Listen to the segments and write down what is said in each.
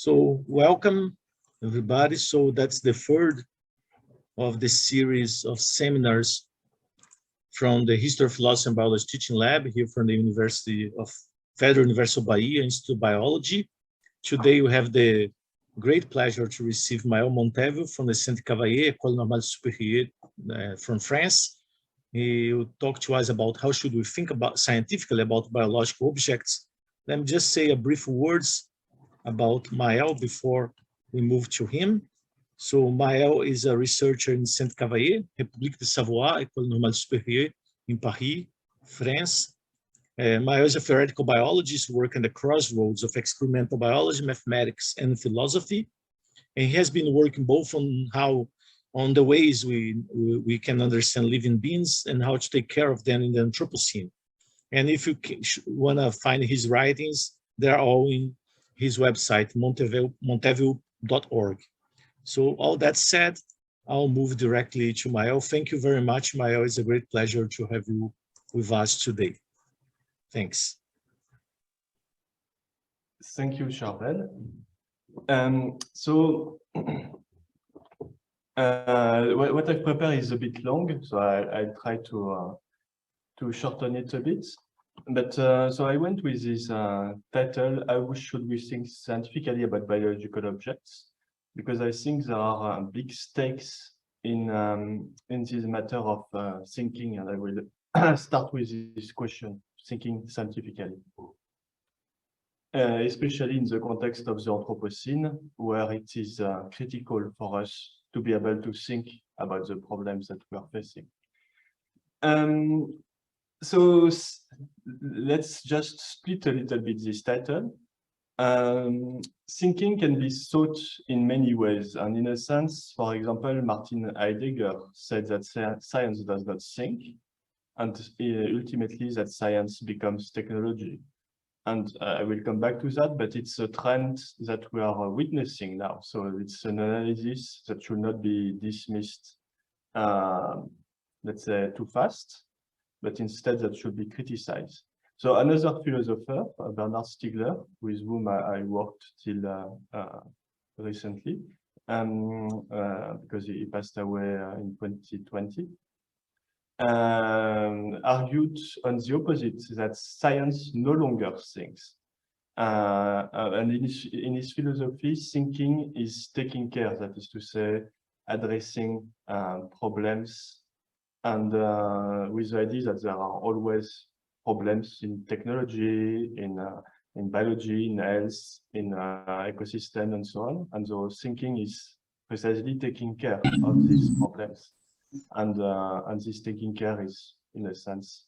So welcome everybody. So that's the third of the series of seminars from the History of Philosophy and Biology Teaching Lab here from the University of Federal University of Bahia, Institute of Biology. Today we have the great pleasure to receive Maël Montévil from the Centre Cavaillès, École Normale Supérieure from France. He will talk to us about how should we think about scientifically about biological objects. Let me just say a brief words about Maël before we move to him. So Maël is a researcher in Centre Cavaillès, République de Savoirs, École Normale Supérieure in Paris, France. Maël is a theoretical biologist working at the crossroads of experimental biology, mathematics, and philosophy. And he has been working both on the ways we can understand living beings and how to take care of them in the Anthropocene. And if you want to find his writings, they're all in his website, montevil.org. So all that said, I'll move directly to Maël. Thank you very much, Maël. It's a great pleasure to have you with us today. Thanks. Thank you, Charbel. What I've prepared is a bit long, so I try to shorten it a bit. But so I went with this title, How Should We Think Scientifically About Biological Objects? Because I think there are big stakes in this matter of thinking, and I will start with this question, thinking scientifically. Especially in the context of the Anthropocene, where it is critical for us to be able to think about the problems that we are facing. So let's just split a little bit this title. Thinking can be thought in many ways, and in a sense, for example, Martin Heidegger said that science does not think, and ultimately that science becomes technology. And I will come back to that, but it's a trend that we are witnessing now. So it's an analysis that should not be dismissed, let's say, too fast, but instead that should be criticized. So another philosopher, Bernard Stiegler, with whom I worked till recently, because he passed away in 2020, argued on the opposite, that science no longer thinks. And in his philosophy, thinking is taking care, that is to say, addressing problems, and with the idea that there are always problems in technology, in biology, in health, in ecosystem, and so on. And so thinking is precisely taking care of these problems. And this taking care is, in a sense,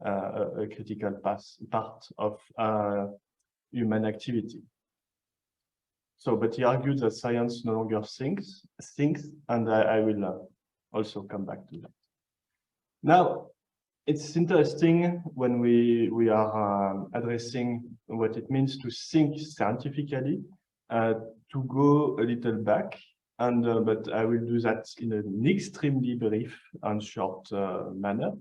a critical part of human activity. So, but he argued that science no longer thinks, and I will also come back to that. Now, it's interesting when we are addressing what it means to think scientifically, to go a little back. And but I will do that in an extremely brief and short manner.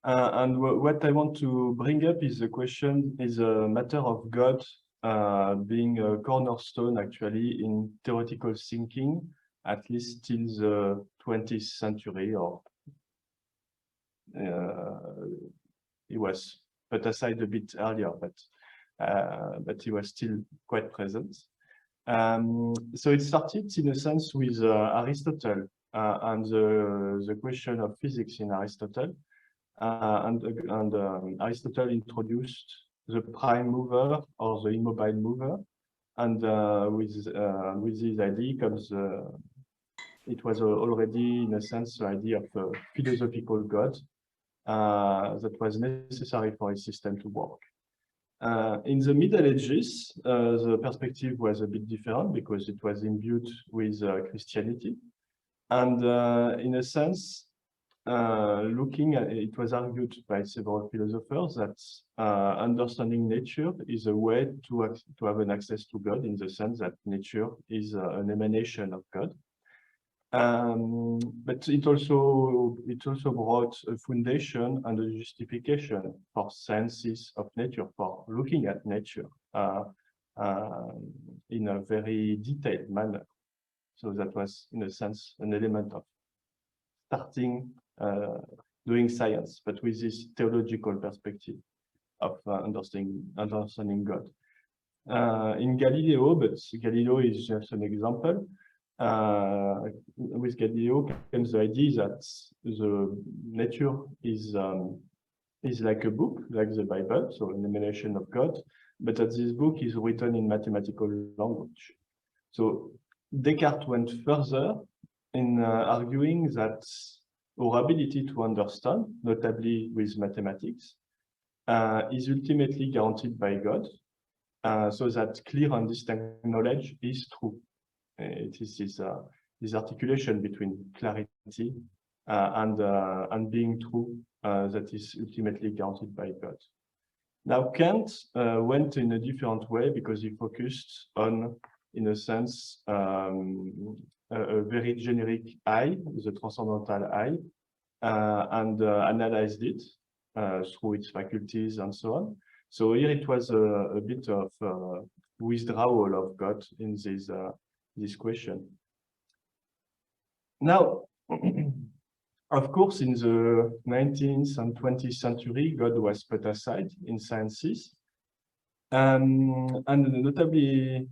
And what I want to bring up is the question, is a matter of God being a cornerstone actually in theoretical thinking, at least till the 20th century, or he was put aside a bit earlier, but he was still quite present. So it started in a sense with Aristotle and the question of physics in Aristotle, and Aristotle introduced the prime mover or the immobile mover, and with this idea comes it was already in a sense the idea of a philosophical God that was necessary for his system to work. In the Middle Ages, the perspective was a bit different because it was imbued with Christianity. And in a sense, looking at it was argued by several philosophers that understanding nature is a way to have an access to God, in the sense that nature is an emanation of God. But it also brought a foundation and a justification for sciences of nature, for looking at nature, in a very detailed manner. So that was, in a sense, an element of starting doing science, but with this theological perspective of understanding God. In Galileo, but Galileo is just an example. With Galileo comes the idea that the nature is like a book, like the Bible, so an emanation of God, but that this book is written in mathematical language. So Descartes went further in arguing that our ability to understand, notably with mathematics, is ultimately guaranteed by God, so that clear and distinct knowledge is true. It is this articulation between clarity and being true that is ultimately guaranteed by God. Now, Kant went in a different way because he focused on, in a sense, a very generic I, the transcendental I, and analyzed it through its faculties and so on. So here it was a bit of withdrawal of God in this question. Now, of course, in the 19th and 20th century, God was put aside in sciences, and notably,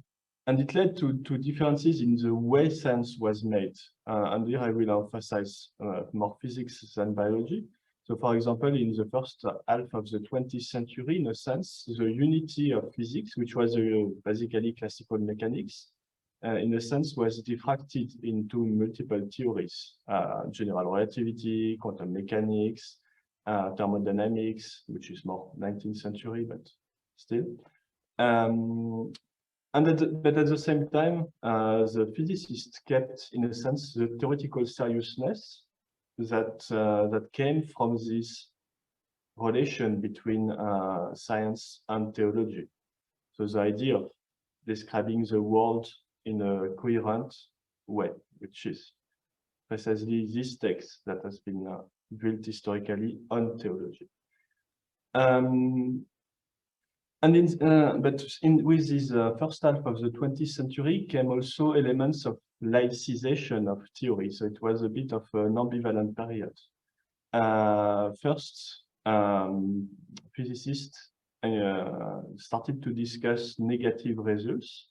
and it led to differences in the way science was made. And here I will emphasize more physics than biology. So, for example, in the first half of the 20th century, in a sense, the unity of physics, which was basically classical mechanics, in a sense, was diffracted into multiple theories: general relativity, quantum mechanics, thermodynamics, which is more 19th century, but still. But at the same time, the physicists kept, in a sense, the theoretical seriousness that came from this relation between science and theology. So the idea of describing the world in a coherent way, which is precisely this text that has been built historically on theology. With this first half of the 20th century came also elements of laicization of theory. So it was a bit of an ambivalent period. First, physicists started to discuss negative results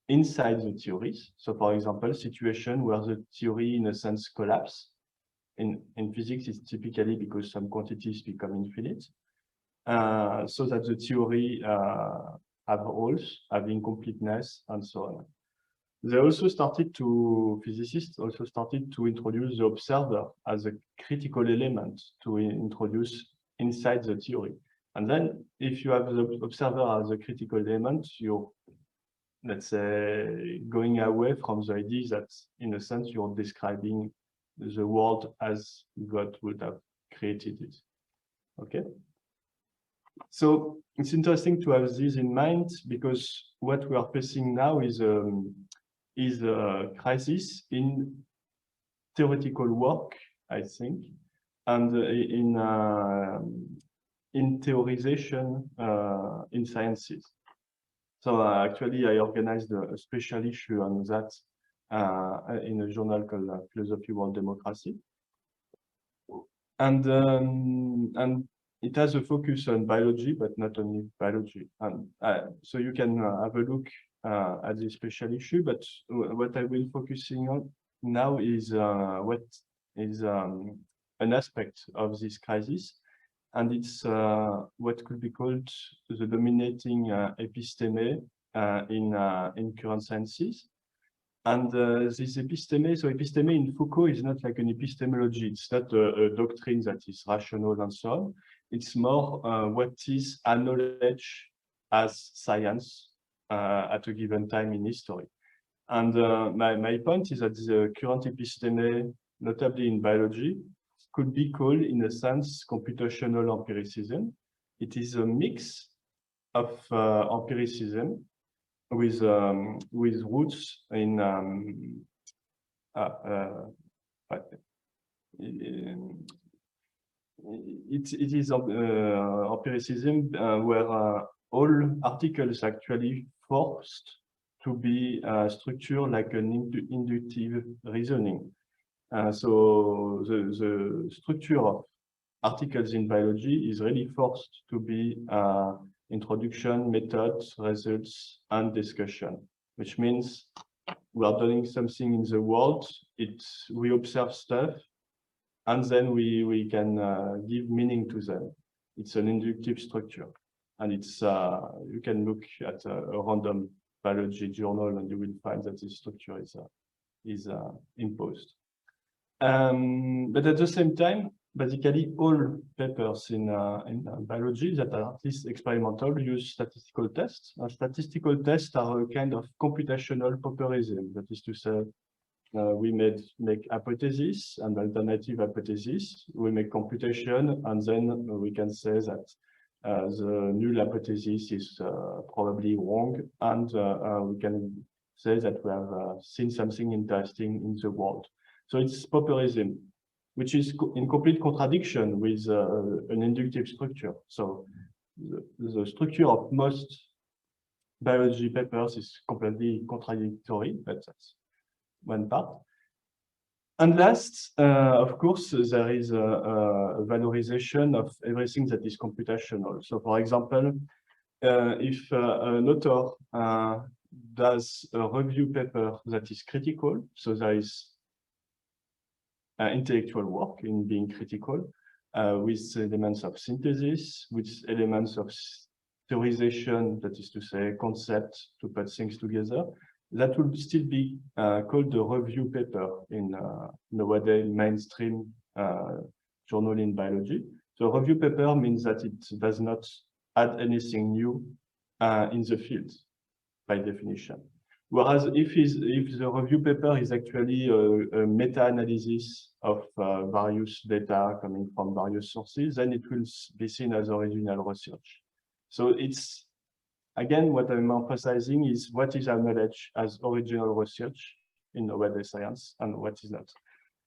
inside the theories. So, for example, situation where the theory, in a sense, collapse. In physics, it's typically because some quantities become infinite. So that the theory have holes, have incompleteness, and so on. Physicists also started to introduce the observer as a critical element to introduce inside the theory. And then if you have the observer as a critical element, you're, let's say, going away from the idea that, in a sense, you're describing the world as God would have created it. Okay? So it's interesting to have this in mind, because what we are facing now is a crisis in theoretical work, I think, and in theorization in sciences. So actually, I organized a special issue on that in a journal called Philosophy, World Democracy, and it has a focus on biology, but not only biology. And so you can have a look at this special issue, but what I will focusing on now is what is an aspect of this crisis, and it's what could be called the dominating episteme in current sciences. And this episteme, so episteme in Foucault is not like an epistemology. It's not a doctrine that is rational and so on. It's more what is acknowledged as science at a given time in history. And my point is that the current episteme, notably in biology, could be called, in a sense, computational empiricism. It is a mix of empiricism with roots in it is empiricism where all articles actually forced to be structured like an inductive reasoning. So the structure of articles in biology is really forced to be introduction, methods, results, and discussion, which means we are doing something in the world, we observe stuff, and then we can give meaning to them. It's an inductive structure. And it's you can look at a random biology journal and you will find that this structure is imposed. But at the same time, basically all papers in biology that are at least experimental use statistical tests. Statistical tests are a kind of computational pauperism. That is to say, we make hypotheses and alternative hypotheses. We make computation, and then we can say that the null hypothesis is probably wrong, and we can say that we have seen something interesting in the world. So it's pauperism, which is in complete contradiction with an inductive structure. So the structure of most biology papers is completely contradictory, but that's one part. And last, of course, there is a valorization of everything that is computational. So for example, if an author does a review paper that is critical, so there is intellectual work in being critical, with elements of synthesis, with elements of theorization, that is to say, concept to put things together, that will still be called a review paper in nowadays mainstream journal in biology. So a review paper means that it does not add anything new in the field, by definition. Whereas if the review paper is actually a meta-analysis of various data coming from various sources, then it will be seen as original research. So it's, again, what I'm emphasizing is what is acknowledged as original research in nowadays science and what is not.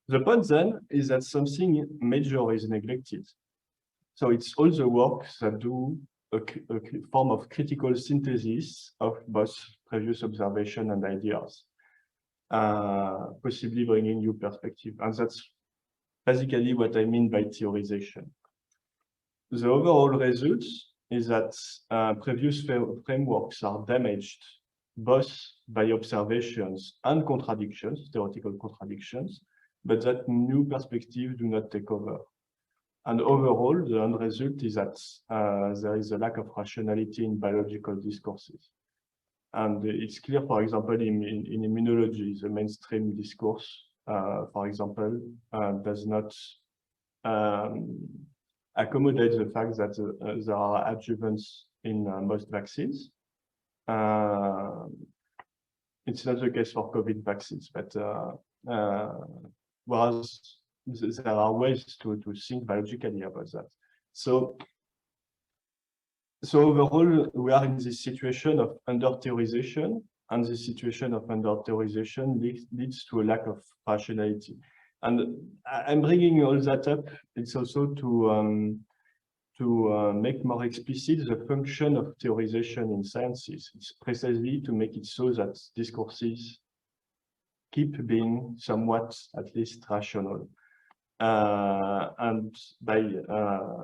The point then is that something major is neglected. So it's all the work that do a form of critical synthesis of both previous observation and ideas, possibly bringing new perspective. And that's basically what I mean by theorization. The overall result is that previous frameworks are damaged both by observations and contradictions, theoretical contradictions, but that new perspectives do not take over. And overall, the end result is that there is a lack of rationality in biological discourses. And it's clear, for example, in immunology, the mainstream discourse, for example, does not accommodate the fact that there are adjuvants in most vaccines. It's not the case for COVID vaccines, but whereas there are ways to think biologically about that. So overall, we are in this situation of under-theorization, and this situation of under-theorization leads to a lack of rationality. And I'm bringing all that up. It's also to make more explicit the function of theorization in sciences. It's precisely to make it so that discourses keep being somewhat, at least, rational. And by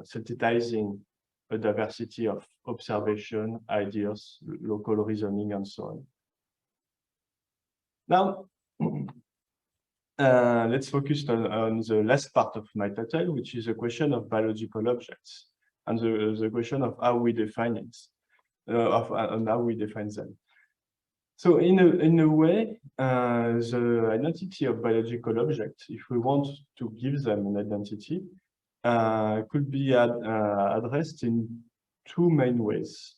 synthesizing a diversity of observation, ideas, local reasoning, and so on. Now, let's focus on the last part of my title, which is a question of biological objects, and the question of how we define it, and how we define them. So in a way, the identity of biological objects, if we want to give them an identity, could be addressed in two main ways,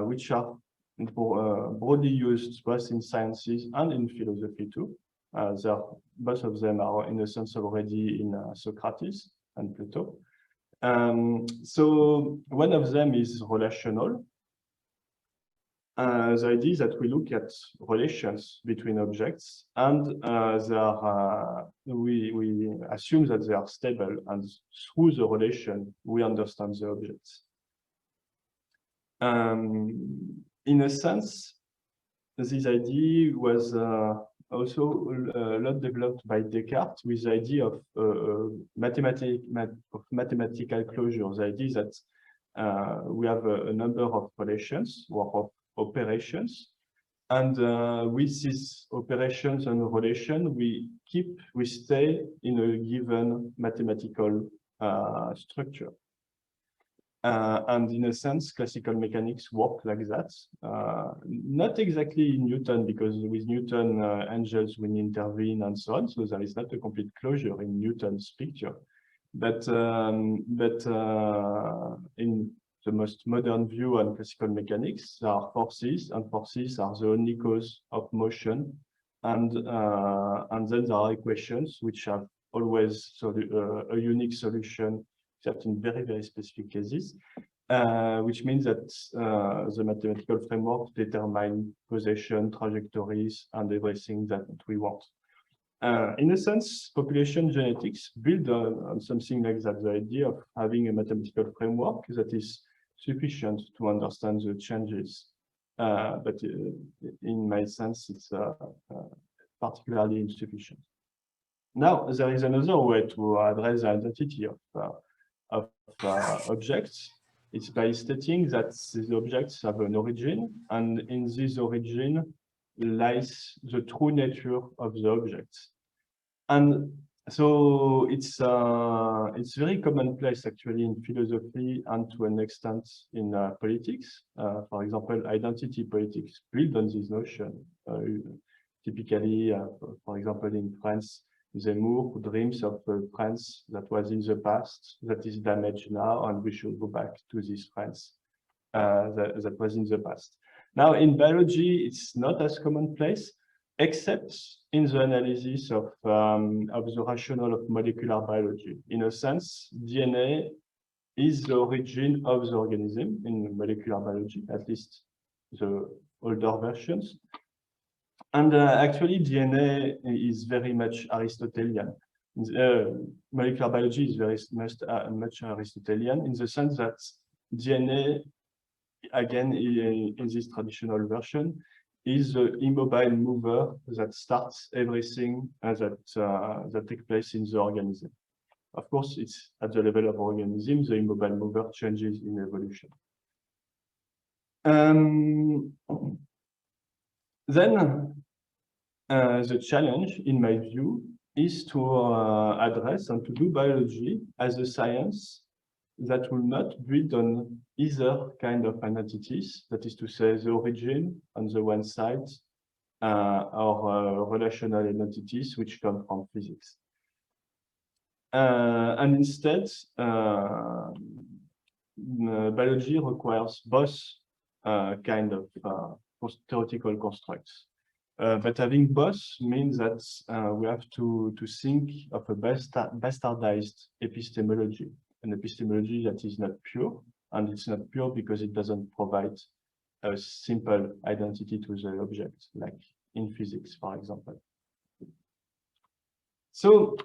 which are broadly used both in sciences and in philosophy too. Both of them are, in a sense, already in Socrates and Plato. So one of them is relational. The idea is that we look at relations between objects, and we assume that they are stable, and through the relation, we understand the objects. In a sense, this idea was also a lot developed by Descartes with the idea of mathematical closure. The idea that we have a number of relations or of operations, and with these operations and relation, we stay in a given mathematical structure. And in a sense, classical mechanics work like that. Not exactly Newton, because with Newton, angels will intervene and so on. So there is not a complete closure in Newton's picture. But in the most modern view on classical mechanics, there are forces, and forces are the only cause of motion. And then there are equations which have always a unique solution, except in very, very specific cases, which means that the mathematical framework determines causation, trajectories, and everything that we want. In a sense, population genetics build on something like that, the idea of having a mathematical framework that is sufficient to understand the changes. But in my sense, it's particularly insufficient. Now, there is another way to address the identity of objects. It's by stating that these objects have an origin, and in this origin lies the true nature of the objects. And so it's very commonplace actually in philosophy and to an extent in politics. For example, identity politics build on this notion. Typically, for example, in France, Zemmour dreams of a France that was in the past, that is damaged now, and we should go back to this France that was in the past. Now, in biology, it's not as commonplace, except in the analysis of the rationale of molecular biology. In a sense, DNA is the origin of the organism in molecular biology, at least the older versions. And actually, DNA is very much Aristotelian. Molecular biology is very much Aristotelian in the sense that DNA, again, in this traditional version, is the immobile mover that starts everything that takes place in the organism. Of course, it's at the level of organism, the immobile mover changes in evolution. Then the challenge, in my view, is to address and to do biology as a science that will not build on either kind of identities, that is to say, the origin on the one side, or relational identities which come from physics. And instead, biology requires both kind of theoretical constructs. But having both means that we have to think of a bastardized epistemology, an epistemology that is not pure, and it's not pure because it doesn't provide a simple identity to the object, like in physics, for example. So,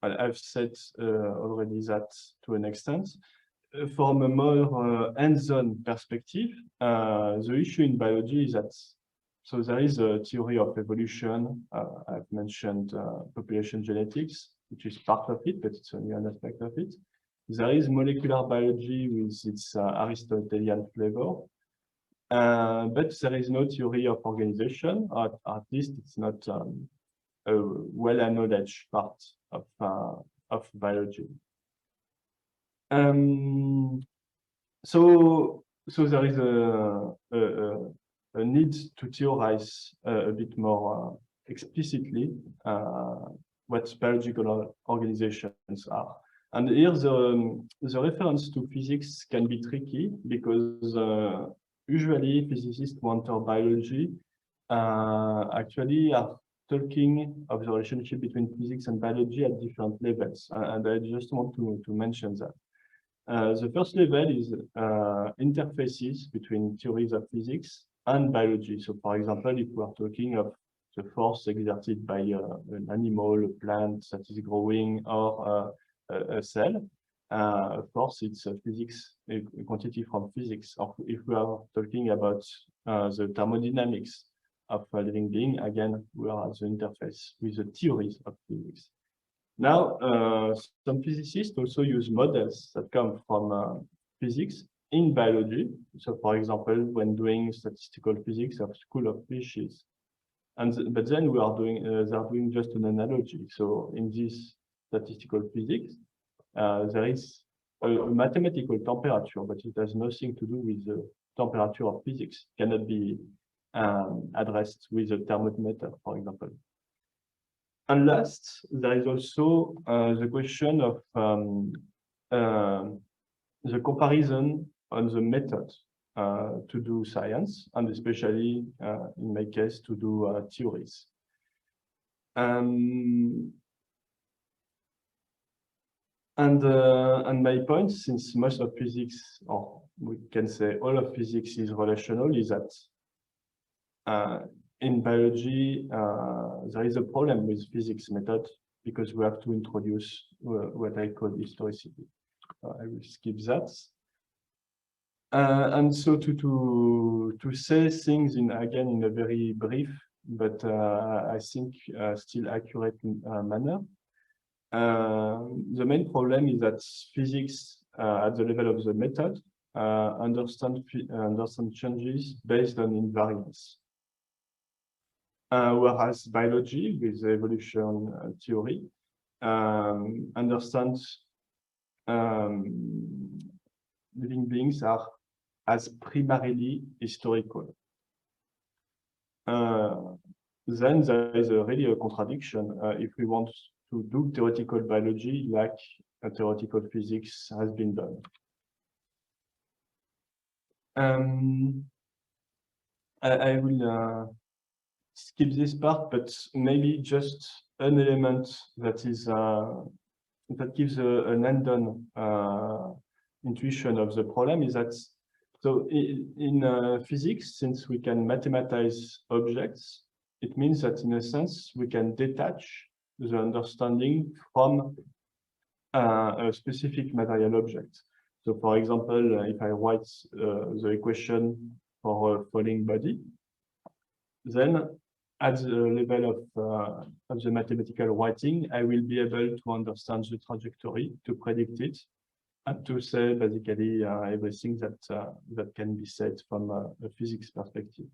I've said already that to an extent. From a more hands-on perspective, the issue in biology is that, so there is a theory of evolution. I've mentioned population genetics, which is part of it, but it's only an aspect of it. There is molecular biology with its Aristotelian flavor, but there is no theory of organization, or at least it's not a well-acknowledged part of biology. So there is a need to theorize a bit more explicitly what biological organizations are. And here the reference to physics can be tricky because usually physicists who enter biology actually are talking of the relationship between physics and biology at different levels. And I just want to mention that. The first level is interfaces between theories of physics and biology. So, for example, if we are talking of the force exerted by an animal, a plant that is growing, or a cell, of course, it's physics, a quantity from physics. Or if we are talking about the thermodynamics of a living being, again, we are at the interface with the theories of physics. Now, some physicists also use models that come from physics in biology. So, for example, when doing statistical physics of school of fishes, but then we are doing they are doing just an analogy. So, in this statistical physics, there is a mathematical temperature, but it has nothing to do with the temperature of physics. It cannot be addressed with a thermometer, for example. And last, there is also the question of the comparison on the method to do science, and especially, in my case, to do theories. And my point, since most of physics, or we can say all of physics is relational, is that in biology, there is a problem with physics method because we have to introduce what I call historicity. I will skip that. And so to say things again in a very brief, but I think still accurate manner. The main problem is that physics at the level of the method understand changes based on invariance. Whereas biology, with the evolution theory, understands living beings are as primarily historical. Then there is really a contradiction if we want to do theoretical biology like theoretical physics has been done. I will skip this part, but maybe just an element that is that gives an undone intuition of the problem is that so in physics, since we can mathematize objects, it means that in a sense we can detach the understanding from a specific material object. So, for example, if I write the equation for a falling body, then at the level of the mathematical writing, I will be able to understand the trajectory, to predict it, and to say basically everything that can be said from a physics perspective.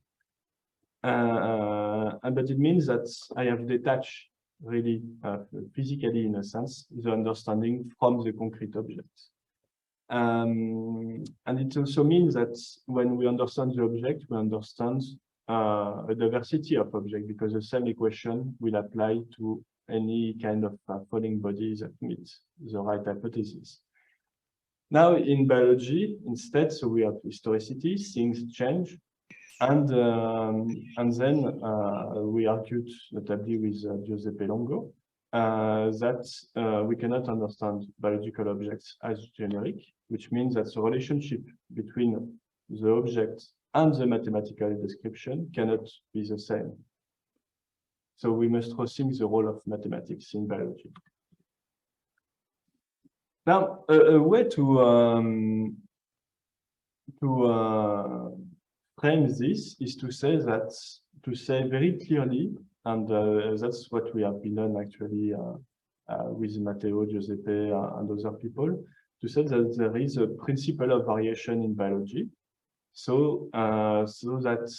But it means that I have detached really physically, in a sense, the understanding from the concrete object. And it also means that when we understand the object, we understand a diversity of objects, because the same equation will apply to any kind of falling body that meets the right hypothesis. Now, in biology, instead, so we have historicity, things change, and then we argued, notably with Giuseppe Longo, that we cannot understand biological objects as generic, which means that the relationship between the object and the mathematical description cannot be the same. So we must rethink the role of mathematics in biology. Now, a way to frame this is to say very clearly, and that's what we have been done actually with Matteo, Giuseppe, and other people, to say that there is a principle of variation in biology. So, so that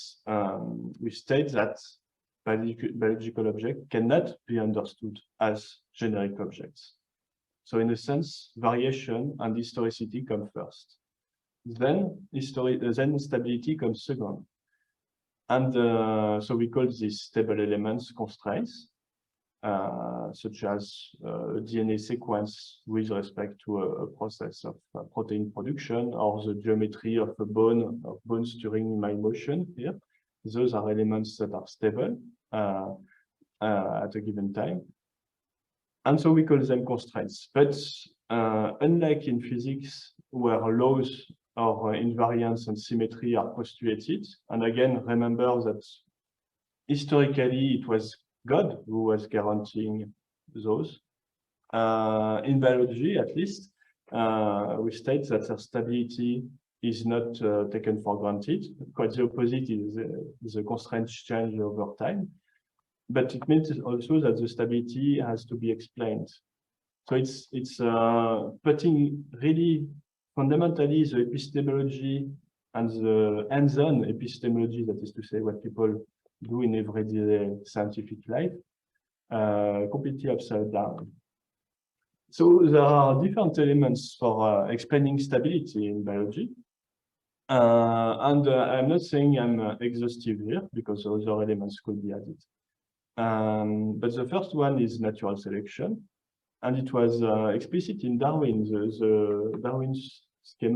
we state that biological objects cannot be understood as generic objects. So, in a sense, variation and historicity come first. Then stability comes second. And so we call these stable elements constraints, such as a DNA sequence with respect to a process of protein production, or the geometry of a bones during my motion here. Those are elements that are stable at a given time. And so we call them constraints. But unlike in physics, where laws or invariance and symmetry are postulated, and again, remember that historically it was God who was guaranteeing those. In biology, at least, we state that their stability is not taken for granted. Quite the opposite is the constraints change over time. But it means also that the stability has to be explained. So it's putting really fundamentally the epistemology and the hands-on epistemology, that is to say what people do in everyday scientific life, completely upside down. So there are different elements for explaining stability in biology. And I'm not saying I'm exhaustive here, because other elements could be added. But the first one is natural selection. And it was explicit in Darwin. The Darwin's scheme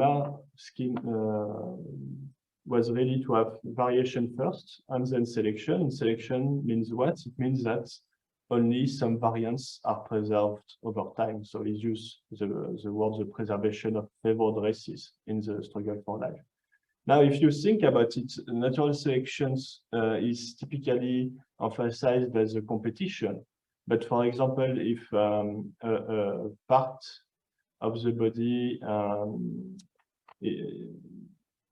was really to have variation first and then selection. And selection means what? It means that only some variants are preserved over time. So we use the word the preservation of favored races in the struggle for life. Now, if you think about it, natural selection is typically emphasized by the competition. But for example, if a part of the body,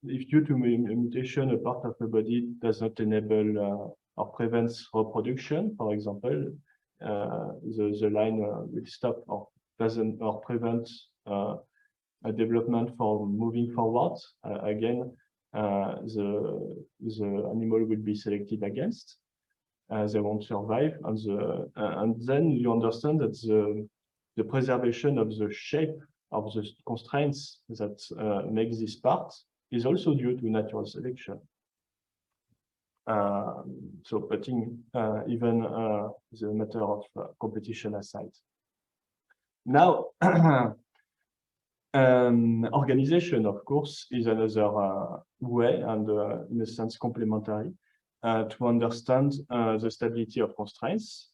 if due to a mutation, a part of the body does not enable or prevents reproduction, for example, the line will stop or doesn't or prevent a development for moving forward. Again, the animal will be selected against. They won't survive, and then you understand that the preservation of the shape of the constraints that make this part is also due to natural selection. So putting even the matter of competition aside. Now, organization, of course, is another way, and in a sense complementary, to understand the stability of constraints.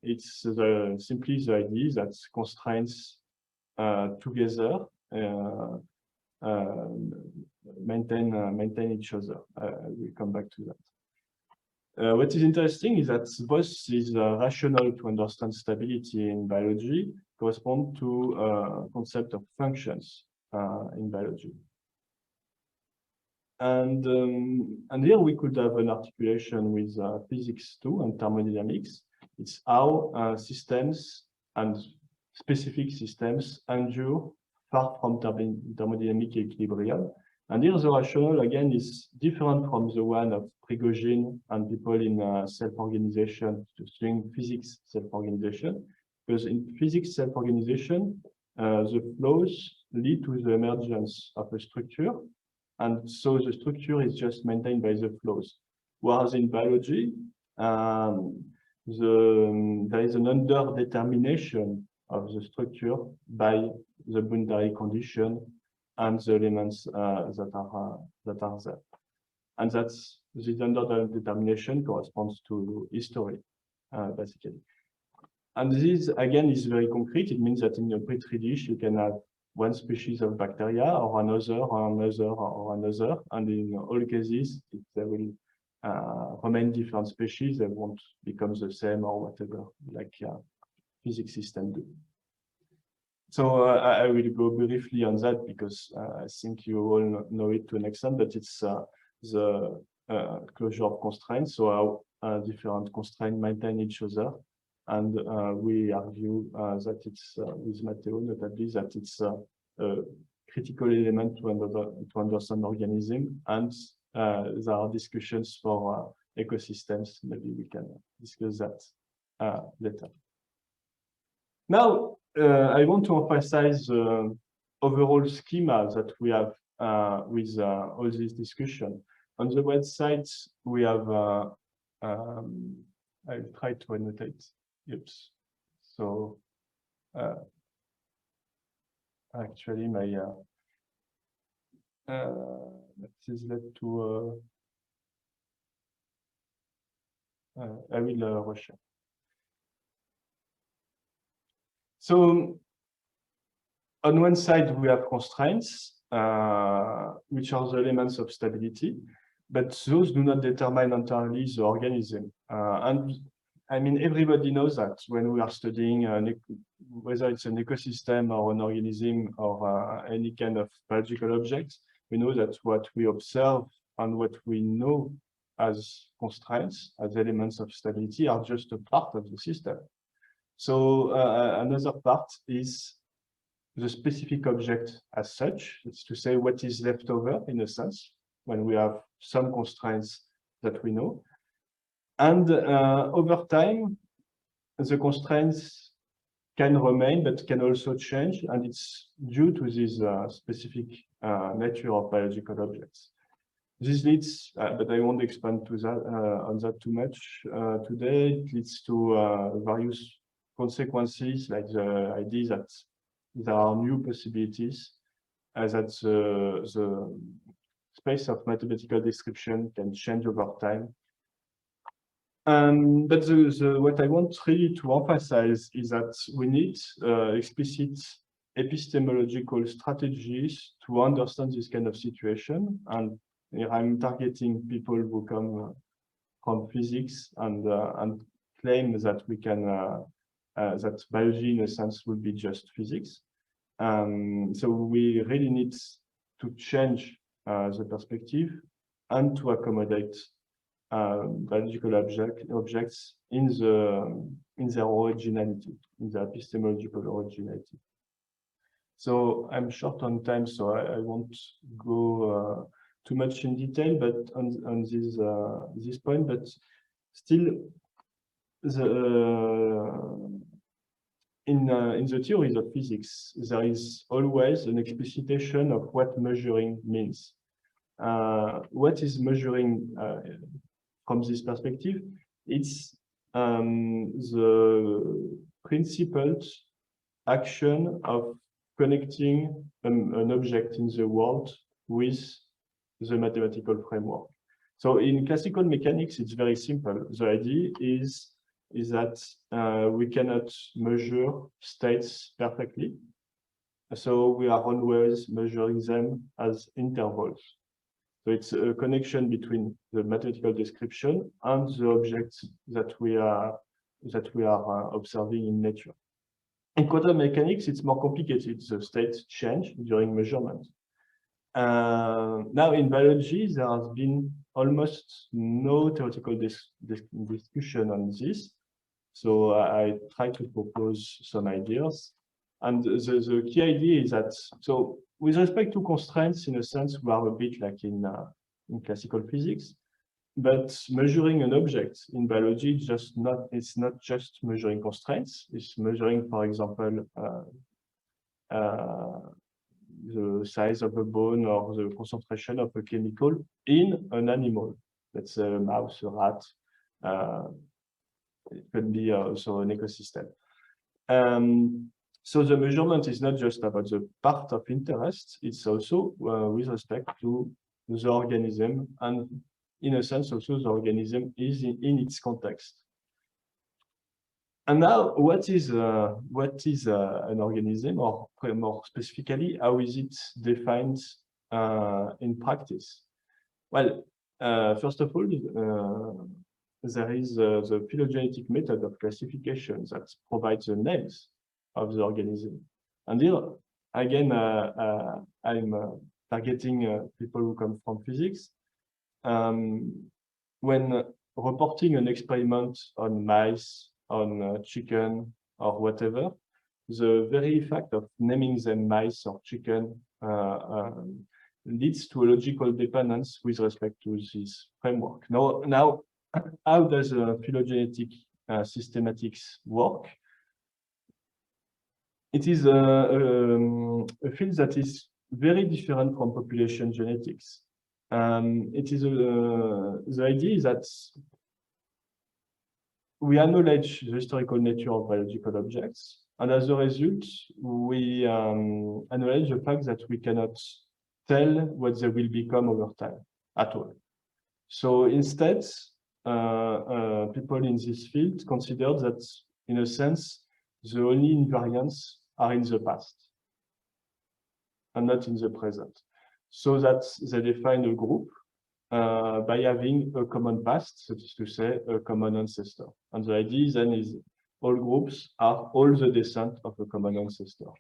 It's simply the idea that constraints together maintain each other. We'll come back to that. What is interesting is that both is rationale to understand stability in biology correspond to concept of functions in biology. And here we could have an articulation with physics too and thermodynamics. It's how systems and specific systems endure far from thermodynamic equilibrium. And here the rationale again is different from the one of Prigogine and people in self-organization, studying physics self-organization, because in physics self-organization, the flows lead to the emergence of a structure. And so the structure is just maintained by the flows. Whereas in biology, there is an underdetermination of the structure by the boundary condition and the elements that are there. And that's this underdetermination corresponds to history, basically. And this again is very concrete. It means that in a petri dish you can have one species of bacteria or another or another or another, and in all cases they will remain different species. They won't become the same or whatever, like physics system do. So I will go briefly on that because I think you all know it to an extent, but it's the closure of constraints, so how different constraints maintain each other. And we argue that it's, with Matteo notably, that it's a critical element to understand organism, and there are discussions for ecosystems. Maybe we can discuss that later. Now, I want to emphasize the overall schema that we have with all this discussion. On the website, we have, I'll try to annotate. Oops. So, actually, my that is led to, I will rush. So on one side, we have constraints, which are the elements of stability, but those do not determine entirely the organism. And I mean, everybody knows that when we are studying whether it's an ecosystem or an organism or any kind of biological object, we know that what we observe and what we know as constraints, as elements of stability, are just a part of the system. So another part is the specific object as such. It's to say what is left over, in a sense, when we have some constraints that we know. And over time, the constraints can remain, but can also change, and it's due to this specific nature of biological objects. This leads, but I won't expand to that, on that too much today. It leads to various consequences, like the idea that there are new possibilities, that the space of mathematical description can change over time. But what I want really to emphasize is that we need explicit epistemological strategies to understand this kind of situation. And here I'm targeting people who come from physics and claim that we can that biology, in a sense, will be just physics. So we really need to change the perspective and to accommodate biological objects in their originality, in their epistemological originality. So I'm short on time, so I won't go too much in detail, but on this point, but still, in the theories of physics, there is always an explicitation of what measuring means. What is measuring from this perspective? It's the principled action of connecting an object in the world with the mathematical framework. So in classical mechanics, it's very simple. The idea is that we cannot measure states perfectly. So we are always measuring them as intervals. So it's a connection between the mathematical description and the objects that we are observing in nature. In quantum mechanics, it's more complicated. The states change during measurement. Now, in biology, there has been almost no theoretical discussion on this. So I try to propose some ideas. And the key idea is that, so with respect to constraints, in a sense, we are a bit like in classical physics. But measuring an object in biology, it's not just measuring constraints. It's measuring, for example, the size of a bone or the concentration of a chemical in an animal. Let's say a mouse, a rat. It could be also an ecosystem. So the measurement is not just about the part of interest, it's also with respect to the organism, and in a sense also the organism is in its context. And now, what is an organism, or more specifically, how is it defined in practice? Well, first of all, there is the phylogenetic method of classification that provides the names of the organism. And here, again, I'm targeting people who come from physics. When reporting an experiment on mice, on chicken, or whatever, the very fact of naming them mice or chicken leads to a logical dependence with respect to this framework. Now, how does phylogenetic systematics work? It is a field that is very different from population genetics. It is the idea is that we acknowledge the historical nature of biological objects, and as a result, we acknowledge the fact that we cannot tell what they will become over time at all. So instead, people in this field consider that, in a sense, the only invariants are in the past and not in the present. So that they define a group by having a common past, that is to say, a common ancestor. And the idea then is all groups are all the descent of a common ancestor,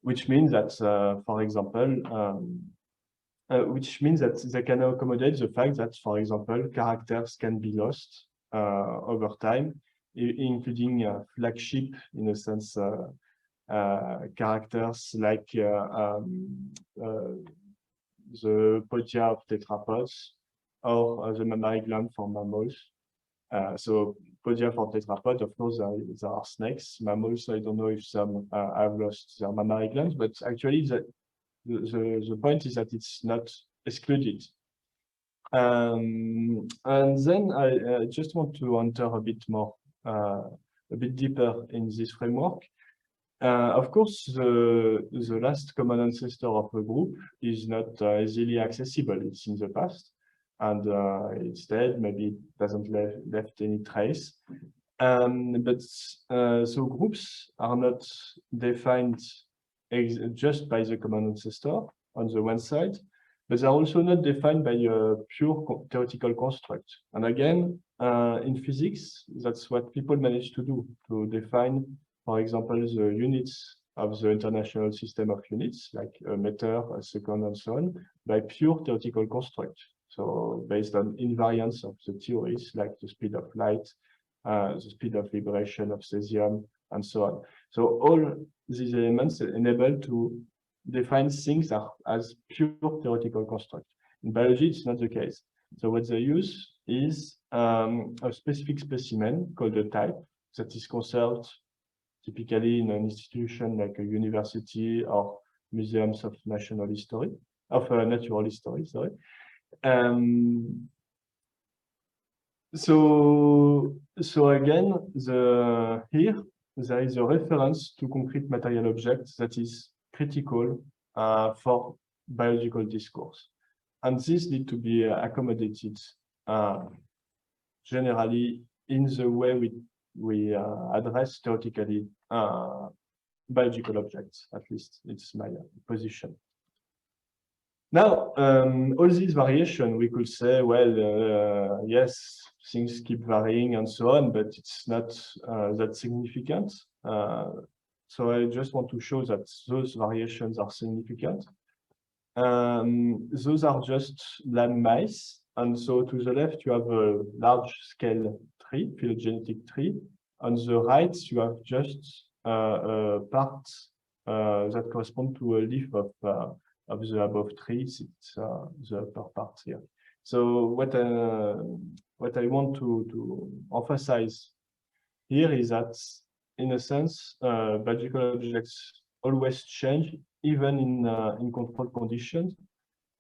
which means that, for example, which means that they can accommodate the fact that, for example, characters can be lost over time, including flagship, in a sense, characters like the podia of tetrapods or the mammary gland for mammals. So podia for tetrapods, of course, there are snakes. Mammals, I don't know if some have lost their mammary glands, but actually the point is that it's not excluded. And then I just want to enter a bit more, a bit deeper in this framework. Of course, the last common ancestor of a group is not easily accessible. It's in the past, and it's dead. Maybe it doesn't left any trace. But so groups are not defined just by the common ancestor on the one side, but they're also not defined by a pure theoretical construct. And again, in physics, that's what people manage to do, to define, for example, the units of the international system of units, like a meter, a second, and so on, by pure theoretical construct. So based on invariance of the theories, like the speed of light, the speed of vibration of cesium, and so on. So all these elements enable to define things as pure theoretical construct. In biology, it's not the case. So what they use is a specific specimen called a type that is conserved typically in an institution like a university or museums of national history, of natural history, sorry. So again, here there is a reference to concrete material objects that is critical for biological discourse, and this need to be accommodated generally in the way we address theoretically biological objects. At least it's my position. Now, all these variation, we could say, well, yes, things keep varying and so on, but it's not that significant. So I just want to show that those variations are significant. Those are just land mice. And so to the left, you have a large scale tree, phylogenetic tree. On the right, you have just parts that correspond to a leaf of the above trees. It's the upper part here. So what I want to emphasize here is that, in a sense, biological objects always change, even in controlled conditions.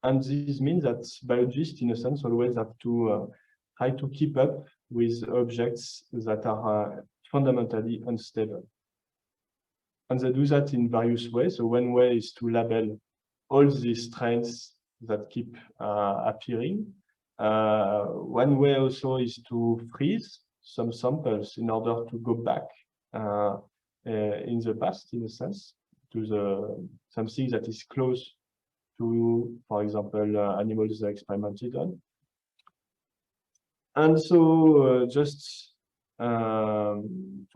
And this means that biologists, in a sense, always have to try to keep up with objects that are fundamentally unstable. And they do that in various ways. So one way is to label all these strains that keep appearing. One way also is to freeze some samples in order to go back in the past, in a sense, to something that is close to, for example, animals they experimented on. And so just to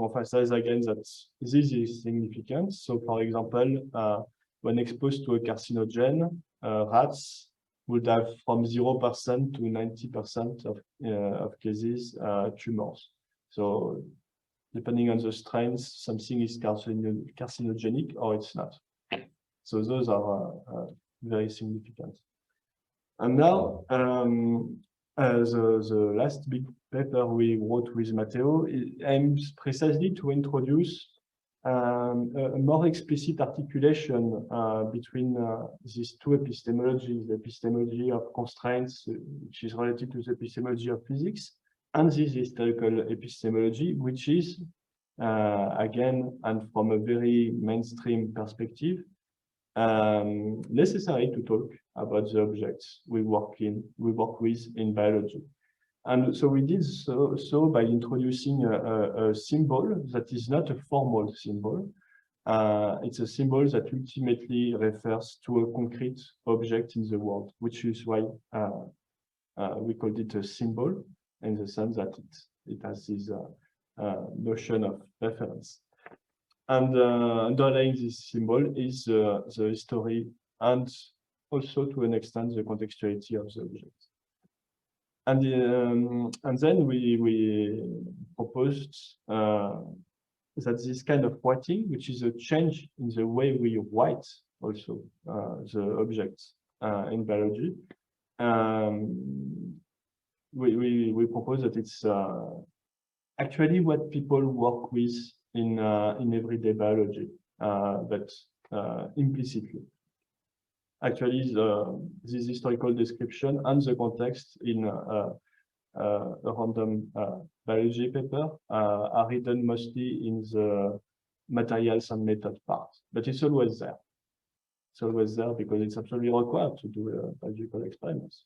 emphasize again that this is significant. So for example, when exposed to a carcinogen, rats would have from 0% to 90% of cases tumors. So depending on the strains, something is carcinogenic or it's not. So those are very significant. And now, the last big paper we wrote with Matteo aims precisely to introduce a more explicit articulation between these two epistemologies, the epistemology of constraints, which is related to the epistemology of physics, and this historical epistemology, which is, again, and from a very mainstream perspective, necessary to talk about the objects we work with in biology. And so we did so by introducing a symbol that is not a formal symbol. It's a symbol that ultimately refers to a concrete object in the world, which is why we called it a symbol in the sense that it has this notion of reference. And underlying this symbol is the history and also to an extent the contextuality of the object. And then we proposed that this kind of writing, which is a change in the way we write also the objects in biology, we propose that it's actually what people work with in everyday biology, but implicitly. Actually, this historical description and the context in a random biology paper are written mostly in the materials and method part, but it's always there. It's always there because it's absolutely required to do biological experiments.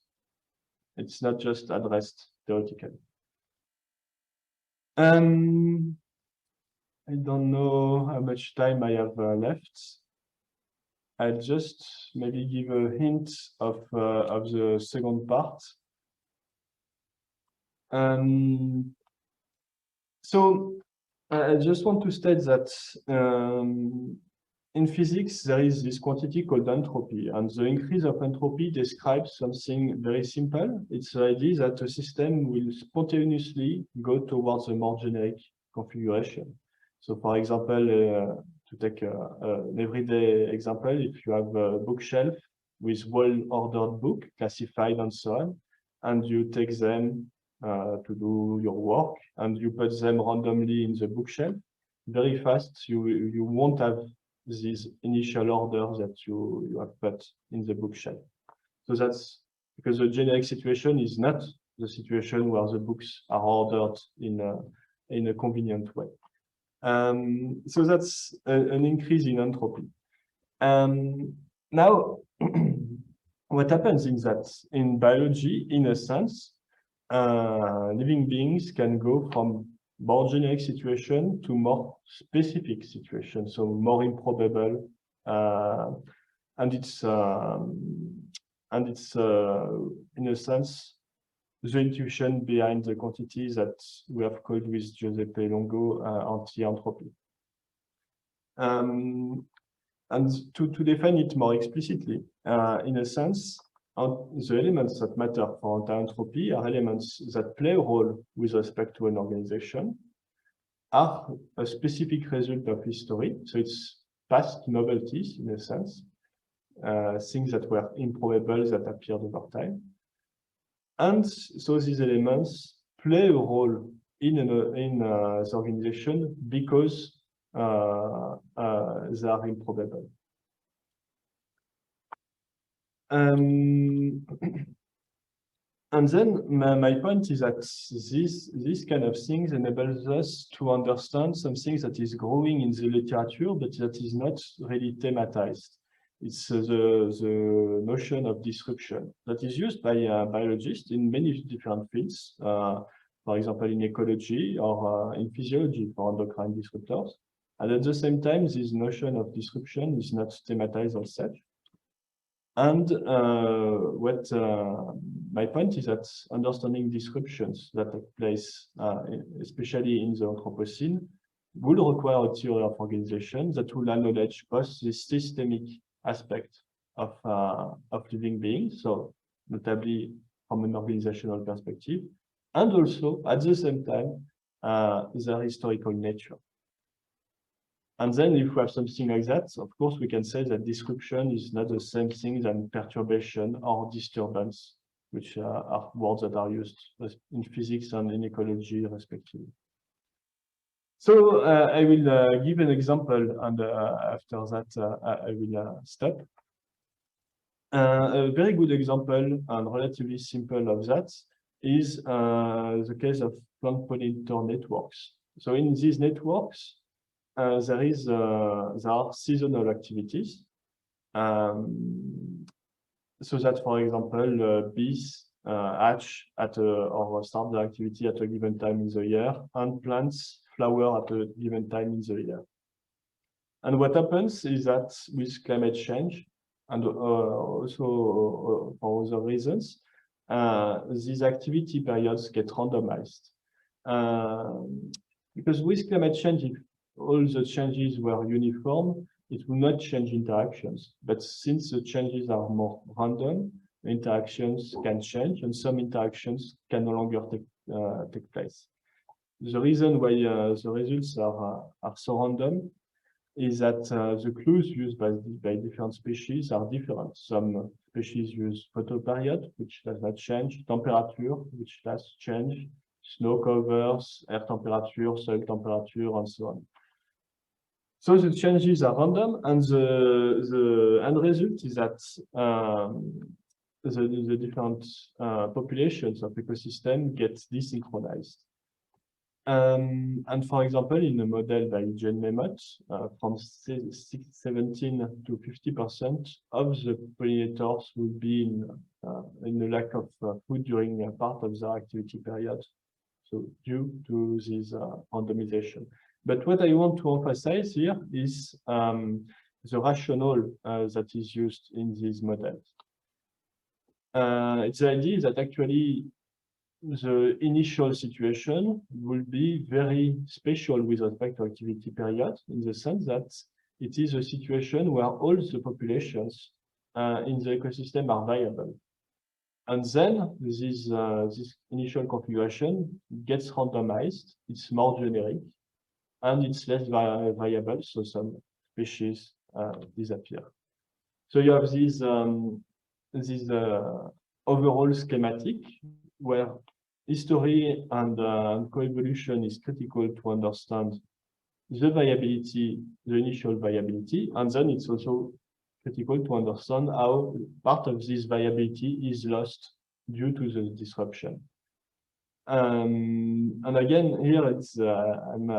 It's not just addressed theoretically. I don't know how much time I have left. I'll just maybe give a hint of the second part. So I just want to state that in physics, there is this quantity called entropy, and the increase of entropy describes something very simple. It's the idea that a system will spontaneously go towards a more generic configuration. So for example, to take an everyday example, if you have a bookshelf with well-ordered book, classified and so on, and you take them to do your work, and you put them randomly in the bookshelf, very fast you won't have this initial order that you have put in the bookshelf. So that's because the generic situation is not the situation where the books are ordered in a convenient way. So that's an increase in entropy. Now, what happens is that in biology, in a sense, living beings can go from more generic situation to more specific situation, so more improbable, and it's in a sense the intuition behind the quantity that we have called with Giuseppe Longo anti-entropy. And to define it more explicitly, in a sense, the elements that matter for anti-entropy are elements that play a role with respect to an organization, are a specific result of history, so it's past novelties in a sense, things that were improbable that appeared over time. And so these elements play a role in the organization because they are improbable. And then my point is that this kind of things enables us to understand something that is growing in the literature, but that is not really thematized. It's the notion of disruption that is used by biologists in many different fields, for example, in ecology or in physiology for endocrine disruptors. And at the same time, this notion of disruption is not thematized as such. And my point is that understanding disruptions that take place, especially in the Anthropocene, will require a theory of organization that will acknowledge both the systemic aspect of living beings, so notably from an organizational perspective, and also at the same time their historical nature. And then if we have something like that, of course, we can say that disruption is not the same thing than perturbation or disturbance, which are words that are used in physics and in ecology, respectively. So I will give an example, and after that, I will stop. A very good example, and relatively simple of that, is the case of plant pollinator networks. So in these networks, there are seasonal activities. So that, for example, bees hatch or start the activity at a given time in the year, and plants flower at a given time in the year. And what happens is that with climate change, and also for other reasons, these activity periods get randomized. Because with climate change, if all the changes were uniform, it will not change interactions. But since the changes are more random, interactions can change, and some interactions can no longer take place. The reason why the results are so random is that the clues used by different species are different. Some species use photoperiod, which does not change, temperature, which does change, snow covers, air temperature, soil temperature, and so on. So the changes are random, and the end result is that the different populations of ecosystem get desynchronized. And for example, in a model by Jane Lemott, from 17 to 50% of the pollinators will be in a lack of food during a part of their activity period, so due to this randomization. But what I want to emphasize here is the rationale that is used in these models. It's the idea that actually the initial situation will be very special with respect to activity period, in the sense that it is a situation where all the populations in the ecosystem are viable. And then this initial configuration gets randomized, it's more generic, and it's less variable, so some species disappear. So you have this overall schematic where history and coevolution is critical to understand the viability, the initial viability, and then it's also critical to understand how part of this viability is lost due to the disruption. And again, here it's I'm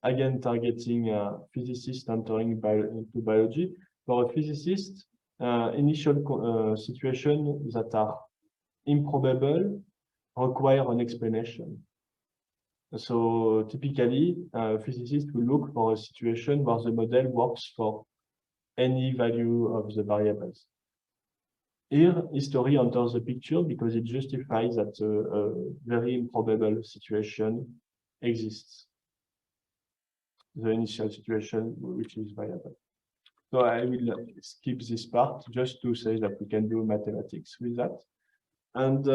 again targeting physicists entering into biology. For a physicist, initial situations that are improbable require an explanation. So typically, physicists will look for a situation where the model works for any value of the variables. Here, history enters the picture because it justifies that a very improbable situation exists, the initial situation which is viable. So I will skip this part just to say that we can do mathematics with that. And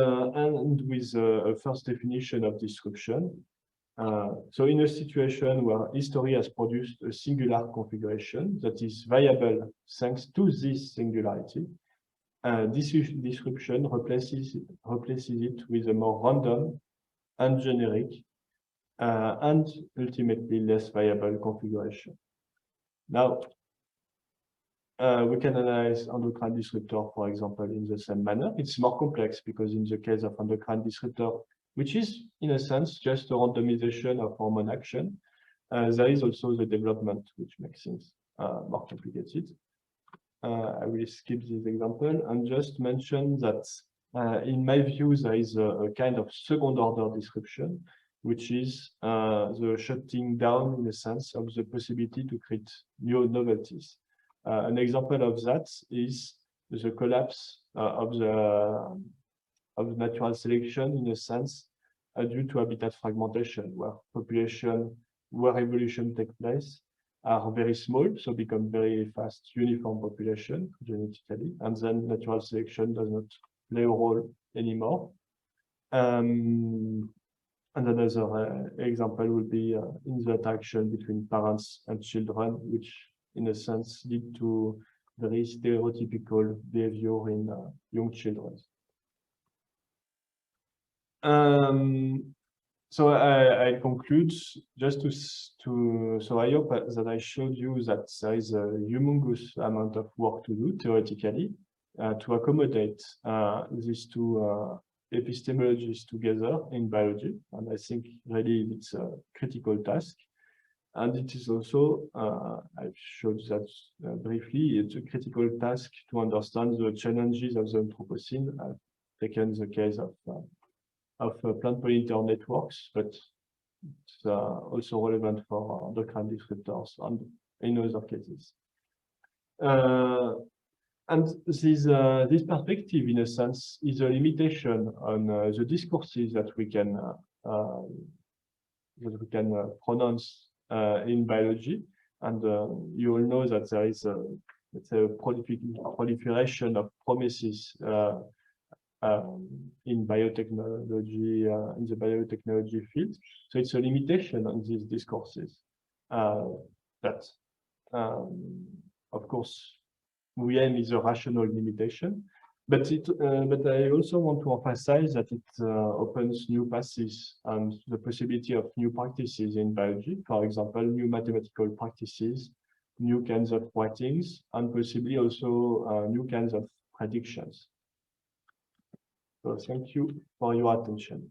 with a first definition of disruption. So in a situation where history has produced a singular configuration that is viable thanks to this singularity, this disruption replaces it with a more random and generic and ultimately less viable configuration. Now, we can analyze endocrine disruptor, for example, in the same manner. It's more complex because in the case of endocrine disruptor, which is in a sense just a randomization of hormone action, there is also the development, which makes things more complicated. I will skip this example and just mention that in my view, there is a kind of second order disruption, which is the shutting down in a sense of the possibility to create new novelties. An example of that is the collapse of natural selection in a sense due to habitat fragmentation, where evolution takes place are very small, so become very fast uniform population genetically, and then natural selection does not play a role anymore. And another example would be in the interaction between parents and children, which in a sense lead to very stereotypical behavior in young children. So I conclude just so I hope that I showed you that there is a humongous amount of work to do theoretically to accommodate these two epistemologies together in biology, and I think really it's a critical task. And it is also, I've showed that briefly, it's a critical task to understand the challenges of the Anthropocene. I've taken the case of plant pollinator networks, but it's also relevant for endocrine disruptors and in other cases. And this perspective, in a sense, is a limitation on the discourses that we can pronounce in biology. And you all know that there is let's say a proliferation of promises in biotechnology, in the biotechnology field. So it's a limitation on these discourses that, of course, we aim is a rational limitation, but I also want to emphasize that it opens new paths and the possibility of new practices in biology, for example, new mathematical practices, new kinds of writings, and possibly also new kinds of predictions. So thank you for your attention.